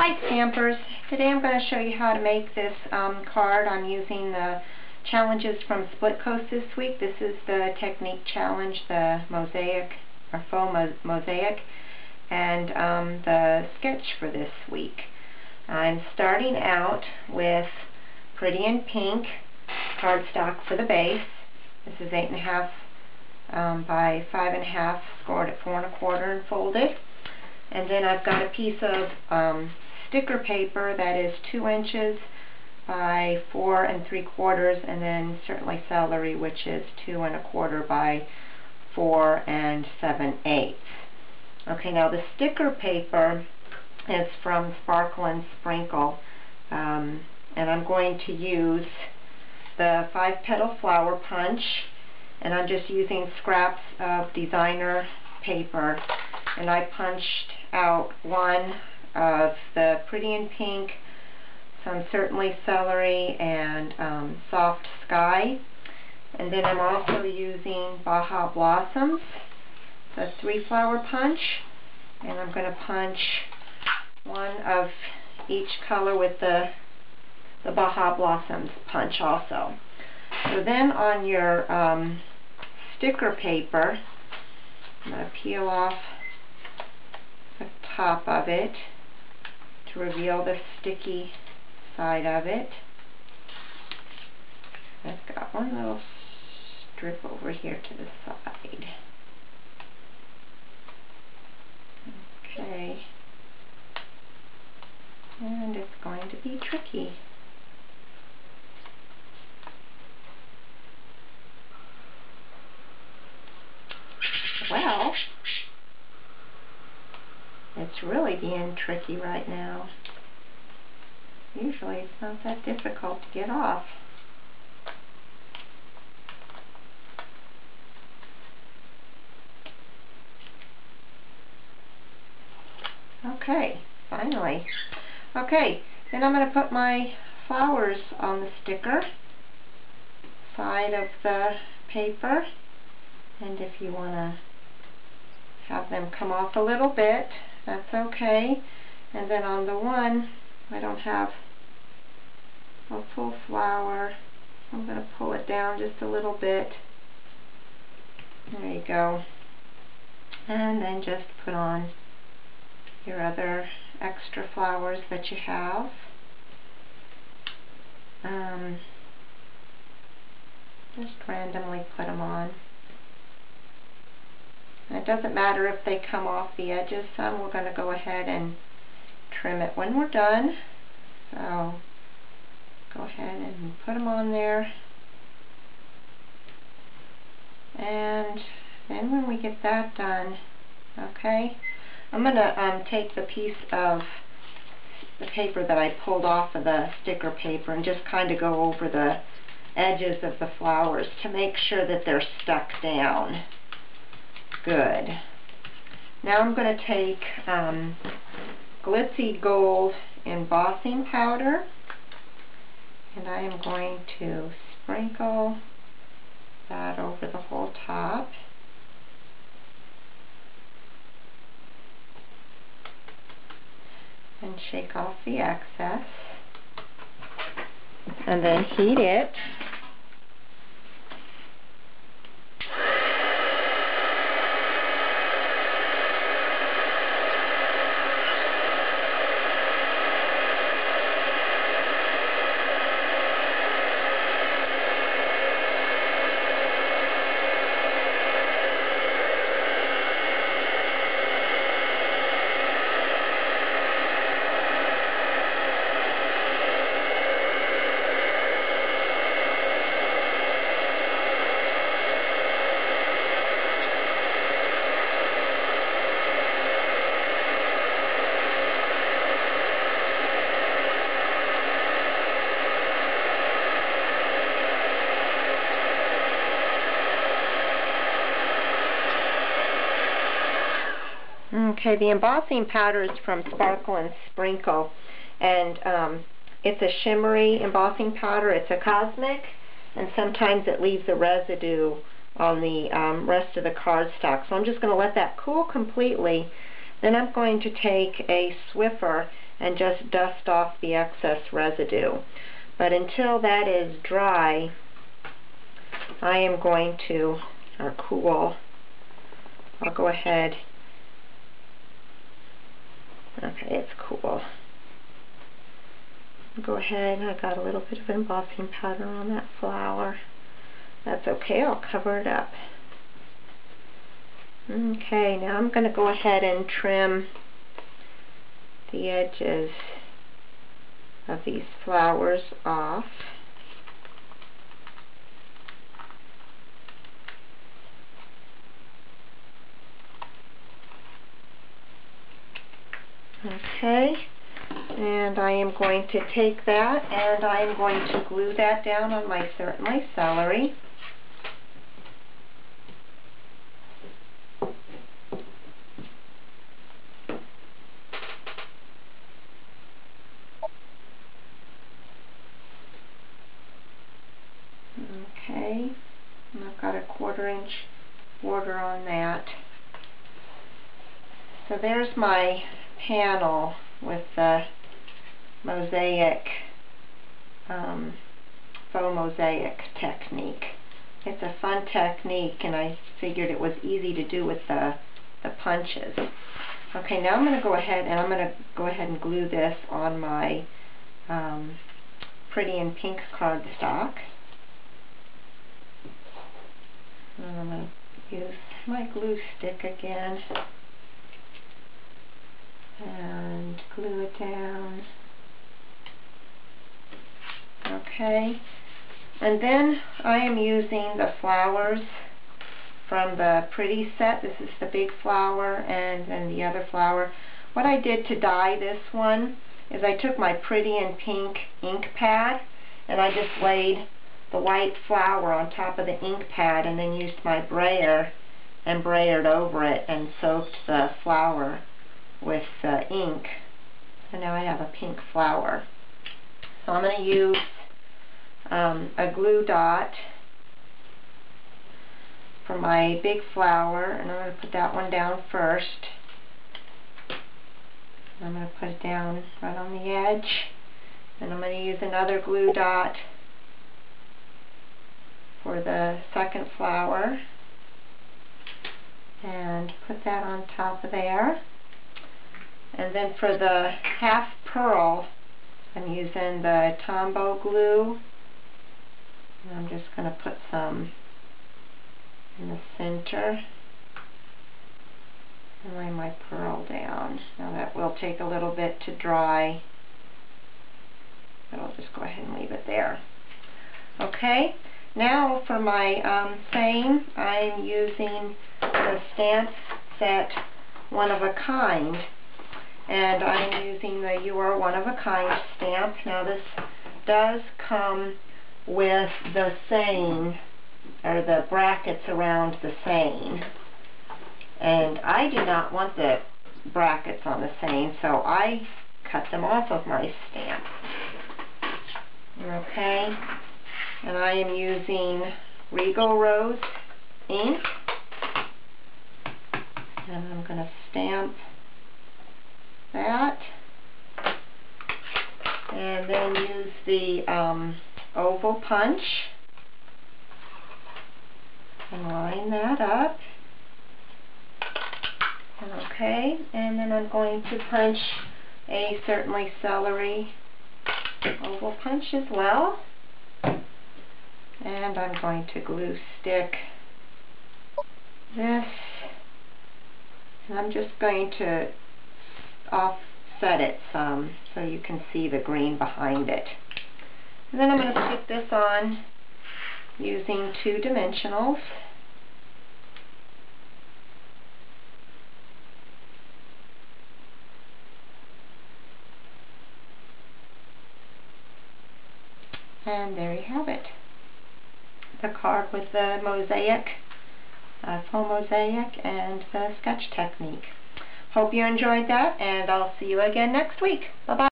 Hi Stampers! Today I'm going to show you how to make this card. I'm using the challenges from Split Coast this week. This is the Technique Challenge, the Mosaic, or Faux Mosaic, and the sketch for this week. I'm starting out with Pretty in Pink cardstock for the base. This is 8.5 by 5.5, scored at 4 1/4 and folded. And then I've got a piece of sticker paper that is 2 inches by 4 3/4, and then certainly celery, which is 2 1/4 by 4 7/8. Okay, now the sticker paper is from Sparkle and Sprinkle, and I'm going to use the 5-petal flower punch, and I'm just using scraps of designer paper, and I punched out one of the Pretty in Pink, some certainly celery, and soft sky. And then I'm also using Baja Blossoms, the 3-flower punch, and I'm going to punch one of each color with the Baja Blossoms punch also. So then on your sticker paper, I'm going to peel off the top of it to reveal the sticky side of it. I've got one little strip over here to the side. Okay. And it's going to be tricky. Well, it's really being tricky right now. Usually it's not that difficult to get off. Okay, finally. Okay, then I'm going to put my flowers on the sticker side of the paper, and if you want to have them come off a little bit, that's okay. And then on the one, I don't have a full flower, so I'm going to pull it down just a little bit. There you go. And then just put on your other extra flowers that you have. Just randomly put them on. And it doesn't matter if they come off the edges. Some we're going to go ahead and trim it when we're done. So go ahead and put them on there. And then when we get that done, okay, I'm going to take the piece of the paper that I pulled off of the sticker paper and just kind of go over the edges of the flowers to make sure that they're stuck down. Good. Now I'm going to take Glitzy Gold embossing powder, and I am going to sprinkle that over the whole top. And shake off the excess. And then heat it. Okay, the embossing powder is from Sparkle and Sprinkle, and it's a shimmery embossing powder. It's a cosmic, and sometimes it leaves a residue on the rest of the cardstock. So I'm just going to let that cool completely. Then I'm going to take a Swiffer, and just dust off the excess residue. But until that is dry, I am going to, or cool, I'll go ahead. Okay, it's cool. Go ahead, I got a little bit of embossing powder on that flower. That's okay, I'll cover it up. Okay, now I'm going to go ahead and trim the edges of these flowers off. Okay, and I am going to take that and I am going to glue that down on my Certainly celery. Okay, and I've got a 1/4 inch border on that. So there's my panel with the mosaic, faux mosaic technique. It's a fun technique, and I figured it was easy to do with the punches. Okay, now I'm going to go ahead and glue this on my pretty and pink cardstock. And I'm going to use my glue stick again and glue it down. Okay, and then I am using the flowers from the pretty set. This is the big flower and then the other flower. What I did to dye this one is I took my pretty and pink ink pad and I just laid the white flower on top of the ink pad and then used my brayer and brayered over it and soaked the flower with ink. So now I have a pink flower. So I'm going to use a glue dot for my big flower, and I'm going to put that one down first. I'm going to put it down right on the edge, and I'm going to use another glue dot for the second flower and put that on top of there. And then for the half pearl, I'm using the Tombow glue. And I'm just going to put some in the center and lay my pearl down. Now that will take a little bit to dry, but I'll just go ahead and leave it there. Okay, now for my same, I'm using the Stamp Set One of a Kind. And I'm using the You Are One of a Kind stamp. Now this does come with the saying, or the brackets around the saying. And I do not want the brackets on the saying, so I cut them off of my stamp. Okay? And I am using Regal Rose ink. And I'm going to stamp that, and then use the oval punch and line that up. Okay, and then I'm going to punch a Certainly Celery oval punch as well, and I'm going to glue stick this, and I'm just going to offset it some so you can see the green behind it. And then I'm going to stick this on using 2 dimensionals. And there you have it. The card with the mosaic, faux mosaic, and the sketch technique. Hope you enjoyed that, and I'll see you again next week. Bye-bye.